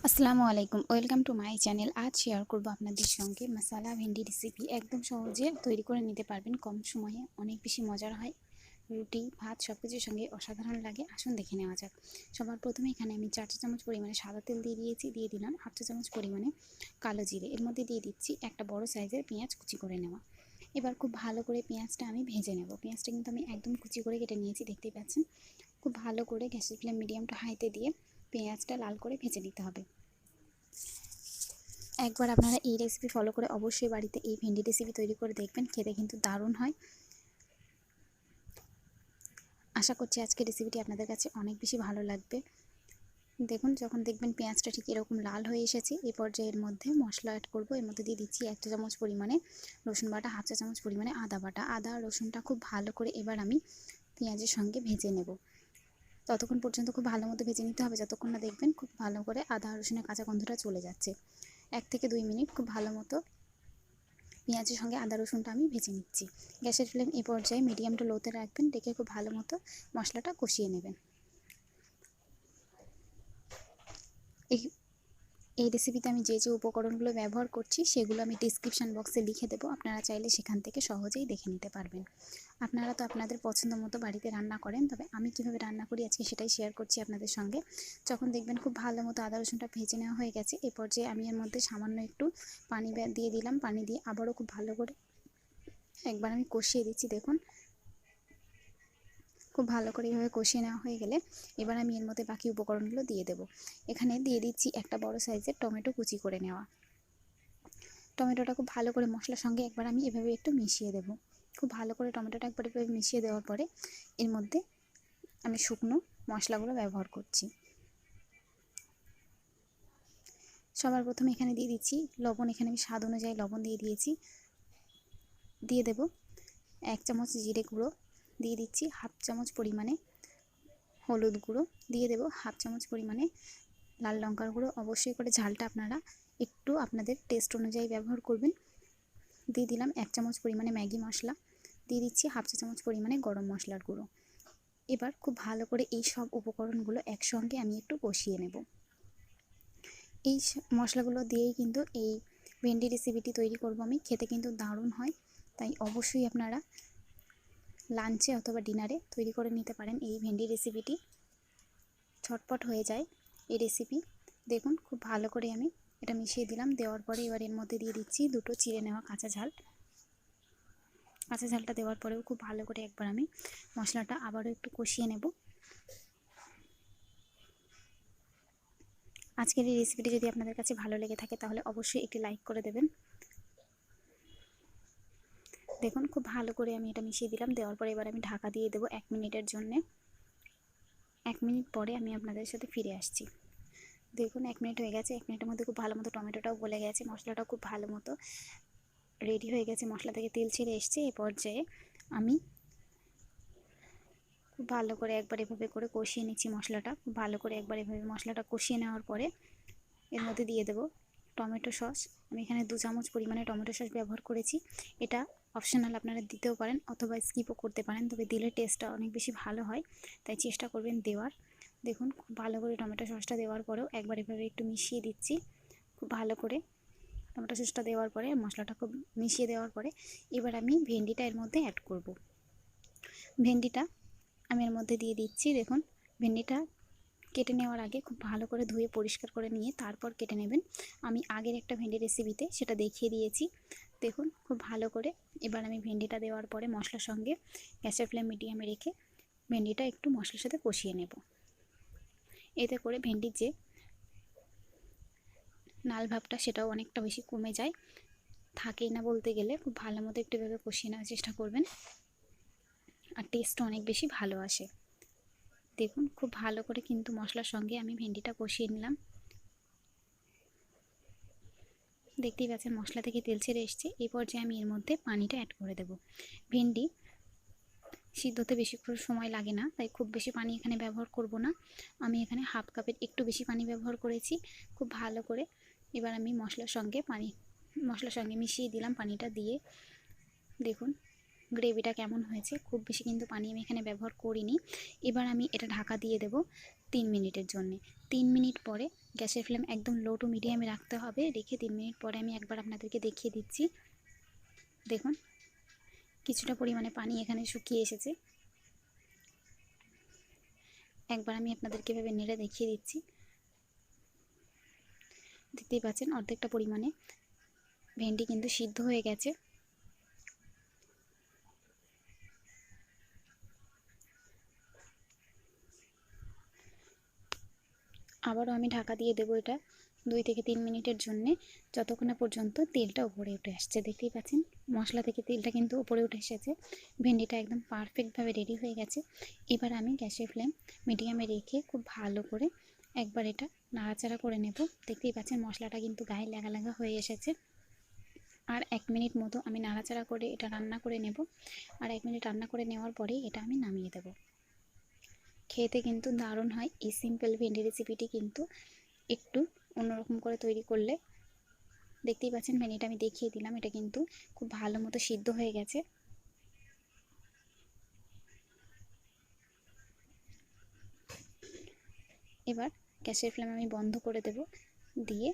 আসসালামু আলাইকুম, welcome to my channel. আজ শেয়ার করব আপনাদের সঙ্গে মশালা ভেন্ডি রেসিপি। একদম সহজে তৈরি করে নিতে পারবেন, কম সময়ে অনেক বেশি মজার হয়। রুটি, ভাত সব কিছুর সঙ্গে অসাধারণ লাগে। আসুন দেখে নেওয়া যাক। সবার প্রথমে এখানে আমি 4 চা চামচ পরিমাণে সাদা তেল দিয়ে দিয়েছি। দিয়ে দিলাম হাফ চা চামচ পরিমাণে কালো জিরে। এর মধ্যে দিয়ে দিচ্ছি একটা বড় সাইজের পেঁয়াজ কুচি করে নেওয়া। এবার খুব ভালো করে পেঁয়াজটা আমি ভেজে নেব। পেঁয়াজটা কিন্তু আমি একদম কুচি করে কেটে নিয়েছি, দেখতেই পাচ্ছেন। খুব ভালো করে গ্যাসের ফ্লেম মিডিয়াম টু হাইতে দিয়ে পেঁয়াজটা লাল করে ভেজে নিতে হবে। একবার আপনারা এই রেসিপি ফলো করে অবশ্যই বাড়িতে এই ভেন্ডি রেসিপি তৈরি করে দেখবেন, খেতে কিন্তু দারুণ হয়। আশা করছি আজকের রেসিপিটি আপনাদের কাছে অনেক বেশি ভালো লাগবে। দেখুন, যখন দেখবেন পেঁয়াজটা ঠিক এরকম লাল হয়ে এসেছে, এই পর্যায়ে এর মধ্যে মশলা অ্যাড করব। এর মধ্যে দিয়ে দিচ্ছি 1 চা চামচ পরিমাণে রসুন বাটা, হাফ চা চামচ পরিমাণে আদা বাটা। আদা আর রসুনটা খুব ভালো করে এবার আমি পেঁয়াজের সঙ্গে ভেজে নেব। ততক্ষণ পর্যন্ত খুব ভালো মতো ভেজে নিতে হবে, যতক্ষণ না দেখবেন খুব ভালো করে আদা রসুনের কাঁচা গন্ধটা চলে যাচ্ছে। 1 থেকে 2 মিনিট খুব ভালো মতো পেঁয়াজের সঙ্গে আদা রসুনটা আমি ভেজে নিচ্ছি। গ্যাসের ফ্লেম এই পর্যায়ে মিডিয়াম টু লোতে রাখবেন, রেখে খুব ভালো মতো মশলাটা কষিয়ে নেবেন। এই রেসিপিতে আমি যে উপকরণগুলো ব্যবহার করছি সেগুলো আমি ডিসক্রিপশান বক্সে লিখে দেবো, আপনারা চাইলে সেখান থেকে সহজেই দেখে নিতে পারবেন। আপনারা তো আপনাদের পছন্দ মতো বাড়িতে রান্না করেন, তবে আমি কিভাবে রান্না করি আজকে সেটাই শেয়ার করছি আপনাদের সঙ্গে। যখন দেখবেন খুব ভালো মতো আদা রসুনটা ভেজে নেওয়া হয়ে গেছে, এই পর্যায়ে আমি এর মধ্যে সামান্য একটু পানি দিয়ে দিলাম। পানি দিয়ে আবারও খুব ভালো করে একবার আমি কষিয়ে দিচ্ছি। দেখুন, খুব ভালো করে এভাবে কষিয়ে নেওয়া হয়ে গেলে এবার আমি এর মধ্যে বাকি উপকরণগুলো দিয়ে দেব। এখানে দিয়ে দিচ্ছি একটা বড় সাইজের টমেটো কুচি করে নেওয়া। টমেটোটা খুব ভালো করে মশলার সঙ্গে একবার আমি এভাবে একটু মিশিয়ে দেব। খুব ভালো করে টমেটোটা একবার এভাবে মিশিয়ে দেওয়ার পরে এর মধ্যে আমি শুকনো মশলাগুলো ব্যবহার করছি। সবার প্রথমে এখানে দিয়ে দিচ্ছি লবণ। এখানে আমি স্বাদ অনুযায়ী লবণ দিয়ে দিয়েছি। দিয়ে দেব 1 চামচ জিরে গুঁড়ো, দিয়ে দিচ্ছি হাফ চামচ পরিমাণে হলুদ গুঁড়ো, দিয়ে দেব হাফ চামচ পরিমাণে লাল লঙ্কার গুঁড়ো। অবশ্যই করে ঝালটা আপনারা একটু আপনাদের টেস্ট অনুযায়ী ব্যবহার করবেন। দিয়ে দিলাম 1 চামচ পরিমাণে ম্যাগি মশলা, দিয়ে দিচ্ছি হাফ চা চামচ পরিমাণে গরম মশলার গুঁড়ো। এবার খুব ভালো করে এই সব উপকরণগুলো একসঙ্গে আমি একটু কষিয়ে নেব। এই মশলাগুলো দিয়েই কিন্তু এই ভেন্ডি রেসিপিটি তৈরি করব আমি। খেতে কিন্তু দারুণ হয়, তাই অবশ্যই আপনারা লাঞ্চে অথবা ডিনারে তৈরি করে নিতে পারেন এই ভেন্ডি রেসিপিটি। ঝটপট হয়ে যায় এই রেসিপি। দেখুন, খুব ভালো করে আমি এটা মিশিয়ে দিলাম। দেওয়ার পরে এবার এর মধ্যে দিয়ে দিচ্ছি দুটো চিড়ে নেওয়া কাঁচা ঝাল। কাঁচা ঝালটা দেওয়ার পরেও খুব ভালো করে একবার আমি মশলাটা আবারও একটু কষিয়ে নেব। আজকের এই রেসিপিটি যদি আপনাদের কাছে ভালো লেগে থাকে তাহলে অবশ্যই একটি লাইক করে দেবেন। দেখুন, খুব ভালো করে আমি এটা মিশিয়ে দিলাম। দেওয়ার পরে এবার আমি ঢাকা দিয়ে দেবো 1 মিনিটের জন্যে। 1 মিনিট পরে আমি আপনাদের সাথে ফিরে আসছি। দেখুন, 1 মিনিট হয়ে গেছে। 1 মিনিটের মধ্যে খুব ভালো মতো টমেটোটাও গলে গেছে, মশলাটাও খুব ভালো মতো রেডি হয়ে গেছে, মশলা থেকে তেল ছেড়ে এসছে। এই পর্যায়ে আমি খুব ভালো করে একবার এভাবে করে কষিয়ে নিচ্ছি মশলাটা। খুব ভালো করে একবার এভাবে মশলাটা কষিয়ে নেওয়ার পরে এর মধ্যে দিয়ে দেব টমেটো সস। আমি এখানে 2 চামচ পরিমাণে টমেটো সস ব্যবহার করেছি। এটা অপশনাল, আপনারা দিতেও পারেন অথবা স্কিপও করতে পারেন, তবে দিলে টেস্টটা অনেক বেশি ভালো হয়, তাই চেষ্টা করবেন দেওয়ার। দেখুন, খুব ভালো করে টমেটো সসটা দেওয়ার পরেও একবার এভাবে একটু মিশিয়ে দিচ্ছি। খুব ভালো করে টমেটো সসটা দেওয়ার পরে মশলাটা খুব মিশিয়ে দেওয়ার পরে এবার আমি ভেন্ডিটা এর মধ্যে অ্যাড করব। ভেন্ডিটা আমি এর মধ্যে দিয়ে দিচ্ছি। দেখুন, ভেন্ডিটা কেটে নেওয়ার আগে খুব ভালো করে ধুয়ে পরিষ্কার করে নিয়ে তারপর কেটে নেবেন। আমি আগের একটা ভেন্ডি রেসিপিতে সেটা দেখিয়ে দিয়েছি। দেখুন, খুব ভালো করে এবার আমি ভেন্ডিটা দেওয়ার পরে মশলার সঙ্গে গ্যাসের ফ্লেম মিডিয়ামে রেখে ভেন্ডিটা একটু মশলার সাথে কষিয়ে নেব। এতে করে ভেন্ডির যে নাল ভাবটা সেটাও অনেকটা বেশি কমে যায়, থাকেই না বলতে গেলে। খুব ভালো মতো একটু এভাবে কষিয়ে নেওয়ার চেষ্টা করবেন, আর টেস্টও অনেক বেশি ভালো আসে। দেখুন, খুব ভালো করে কিন্তু মশলার সঙ্গে আমি ভেন্ডিটা কষিয়ে নিলাম। দেখতেই পাচ্ছেন মশলা থেকে তেল ছেড়ে এসছে। এই পর্যায়ে আমি এর মধ্যে পানিটা অ্যাড করে দেব। ভেন্ডি সিদ্ধতে বেশিক্ষণ সময় লাগে না, তাই খুব বেশি পানি এখানে ব্যবহার করব না। আমি এখানে হাফ কাপের একটু বেশি পানি ব্যবহার করেছি। খুব ভালো করে এবার আমি মশলার সঙ্গে মিশিয়ে দিলাম পানিটা দিয়ে। দেখুন গ্রেভিটা কেমন হয়েছে, খুব বেশি কিন্তু পানি আমি এখানে ব্যবহার করিনি। এবার আমি এটা ঢাকা দিয়ে দেব 3 মিনিটের জন্যে। 3 মিনিট পরে গ্যাসের ফ্লেম একদম লো টু মিডিয়ামে রাখতে হবে। রেখে 3 মিনিট পরে আমি একবার আপনাদেরকে দেখিয়ে দিচ্ছি। দেখুন কিছুটা পরিমাণে পানি এখানে শুকিয়ে এসেছে। একবার আমি আপনাদেরকে এভাবে নেড়ে দেখিয়ে দিচ্ছি। দেখতেই পাচ্ছেন অর্ধেকটা পরিমাণে ভেন্ডি কিন্তু সিদ্ধ হয়ে গেছে। আবারও আমি ঢাকা দিয়ে দেবো এটা 2 থেকে 3 মিনিটের জন্যে, যতক্ষণ না পর্যন্ত তেলটা উপরে উঠে আসছে। দেখতেই পাচ্ছেন মশলা থেকে তেলটা কিন্তু উপরে উঠে এসেছে। ভেন্ডিটা একদম পারফেক্টভাবে রেডি হয়ে গেছে। এবার আমি গ্যাসের ফ্লেম মিডিয়ামে রেখে খুব ভালো করে একবার এটা নাড়াচাড়া করে নেব। দেখতেই পাচ্ছেন মশলাটা কিন্তু গায়ে লাগা লাগা হয়ে এসেছে। আর 1 মিনিট মতো আমি নাড়াচাড়া করে এটা রান্না করে নেব। আর 1 মিনিট রান্না করে নেওয়ার পরেই এটা আমি নামিয়ে দেব। খেতে কিন্তু দারুণ হয়। এই সিম্পল ভেন্ডি রেসিপিটি কিন্তু একটু অন্যরকম করে তৈরি করলে, দেখতেই পাচ্ছেন ভেন্ডিটা আমি দেখিয়ে দিলাম, এটা কিন্তু খুব ভালো মতো সিদ্ধ হয়ে গেছে। এবার গ্যাসের ফ্লেম আমি বন্ধ করে দেব, দিয়ে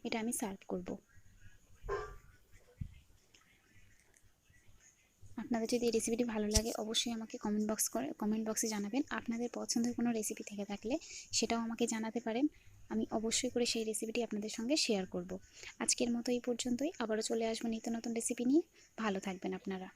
এটা আমি সার্ভ করব। আপনাদের যদি এই রেসিপিটি ভালো লাগে অবশ্যই আমাকে কমেন্ট বক্সে জানাবেন। আপনাদের পছন্দের কোনো রেসিপি থেকে থাকলে সেটাও আমাকে জানাতে পারেন। আমি অবশ্যই করে সেই রেসিপিটি আপনাদের সঙ্গে শেয়ার করব। আজকের মতো এই পর্যন্তই। আবারও চলে আসবো নিত্য নতুন রেসিপি নিয়ে। ভালো থাকবেন আপনারা।